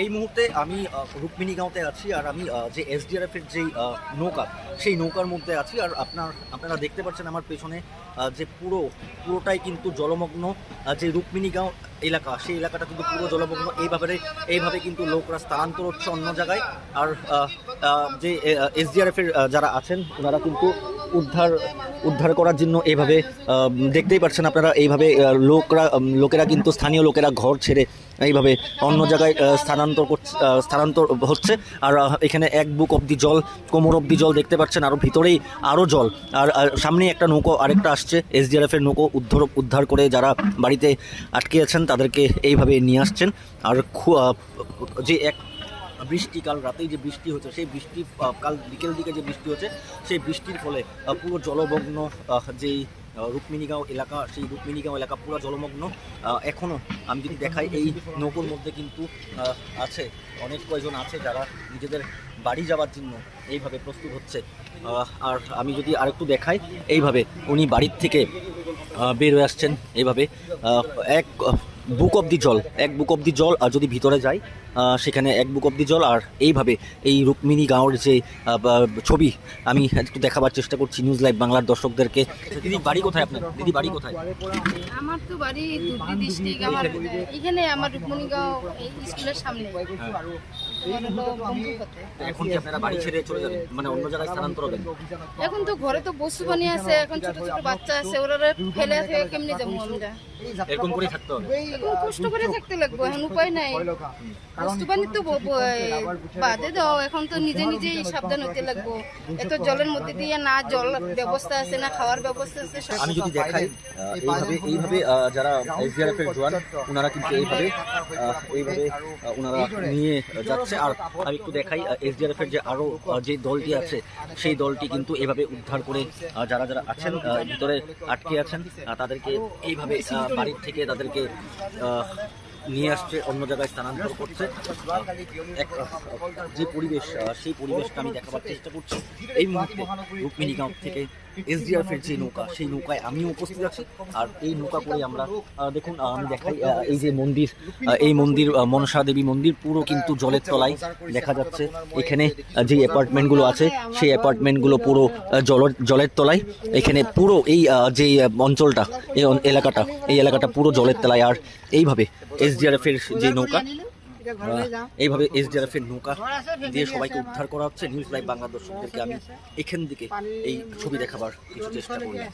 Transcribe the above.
এই মুহূর্তে আমি রুক্মিণীগাঁওতে আছি, আর আমি যে এসডিআরএফ এর যেই নৌকা, সেই নৌকার মধ্যে আছি। আর আপনারা দেখতে পাচ্ছেন আমার পেছনে যে পুরোটাই কিন্তু জলমগ্ন। যে রুক্মিণীগাঁও এলাকা, সেই এলাকাটা কিন্তু পুরো জলমগ্ন। এইভাবে কিন্তু লোকরা স্থানান্তর হচ্ছে অন্য জায়গায়। আর যে এসডিআরএফ এর যারা আছেন ওনারা কিন্তু উদ্ধার করার জন্য এইভাবে দেখতেই পাচ্ছেন আপনারা, এইভাবে লোকেরা কিন্তু স্থানীয় লোকেরা ঘর ছেড়ে এইভাবে অন্য জায়গায় স্থানান্তর হচ্ছে। আর এখানে এক বুক অব্দি জল, কোমর অব্দি জল দেখতে পাচ্ছেন, আরও ভিতরেই আরও জল। আর সামনে একটা নৌকো আরেকটা আসছে, এসডিআরএফ এর নৌকো উদ্ধার করে যারা বাড়িতে আটকে আছেন তাদেরকে এইভাবে নিয়ে আসছেন। আর যে এক কাল রাতেই যে বৃষ্টি হচ্ছে, সেই বৃষ্টি কাল বিকেল দিকে যে বৃষ্টি হচ্ছে, সেই বৃষ্টির ফলে পুরো জলমগ্ন যেই রুক্মিণীগাঁও এলাকা, সেই রুক্মিণীগাঁও এলাকা পুরো জলমগ্ন। এখনও আমি যদি দেখাই, এই নৌকোর মধ্যে কিন্তু আছে অনেক কয়জন আছে যারা নিজেদের বাড়ি যাওয়ার জন্য এইভাবে প্রস্তুত হচ্ছে। আর আমি যদি আরেকটু দেখাই, এইভাবে উনি বাড়ির থেকে বের হয়ে আসছেন, এইভাবে এক বুক অব্দি জল। আর যদি ভিতরে যাই সেখানে এক বুক অব্দি জল। আর এইভাবে এই রুক্মিণীগাঁওর যে ছবি আমি একটু দেখাবার চেষ্টা করছি নিউজ লাইভ বাংলার দর্শকদেরকে। দিদি বাড়ি কোথায় আপনার? দিদি বাড়ি কোথায়? আমার তো বাড়ি দুর্গি ডিস্ট্রিক্ট। আমার এখানে আমার রুক্মিণীগাঁও স্কুলের সামনে। এখন কি আপনারা বাড়ি ছেড়ে চলে যাবেন, মানে অন্য জায়গায় স্থানান্তর হবেন? এখন তো ঘরে তো বসু বানিয়ে আছে, এখন ছোট ছোট বাচ্চা আছে, ওরা ফেলে থেকে কেমনি যাবো আমরা? এরকম করে থাকতে হবে, কষ্ট করে থাকতে লাগবো, এখন উপায় নাই। বস্তু বানি তো বাদে দাও, এখন তো নিজেই সাবধান হতে লাগবো। এত জলের মধ্যে দিয়ে না জল ব্যবস্থা আছে, না খাওয়ার ব্যবস্থা আছে। আমি যদি দেখাই, এইভাবে যারা এসডিআরএফ এর জওয়ান, ওনারা কিন্তু এইভাবে ওনারা নিয়ে যাচ্ছে। আর আমি একটু দেখাই, এসডিআরএফ এর যে আরো যে দলটি আছে, সেই দলটি কিন্তু এভাবে উদ্ধার করে যারা আছেন ভিতরে আটকে আছেন তাদেরকে এইভাবে বাড়ির থেকে তাদেরকে নিয়ে আসছে, অন্য জায়গায় স্থানান্তর করছে। যে পরিবেশ, সেই পরিবেশটা আমি দেখাবার চেষ্টা করছি। এই মুহূর্তে রুক্মিণীগাঁও থেকে এসডিআরএফ এর যে নৌকা, সেই নৌকায় আমিও উপস্থিত আছি। আর এই নৌকা করে আমরা দেখুন, আমি দেখাই, এই যে মন্দির, এই মন্দির মনসা দেবী মন্দির পুরো কিন্তু জলের তলায় দেখা যাচ্ছে। এখানে যে অ্যাপার্টমেন্টগুলো আছে, সেই অ্যাপার্টমেন্টগুলো পুরো জলের তলায়। এখানে পুরো এই যে অঞ্চলটা, এই এলাকাটা পুরো জলের তলায়। আর এইভাবে এসডিআরএফ এর যে নৌকা, এইভাবে এসডিআরএফ এর নৌকা দিয়ে সবাইকে উদ্ধার করা হচ্ছে। নিউজ লাইভ বাংলা দর্শকদেরকে আমি এখান থেকে এই ছবি দেখাবার কিছু চেষ্টা করলাম।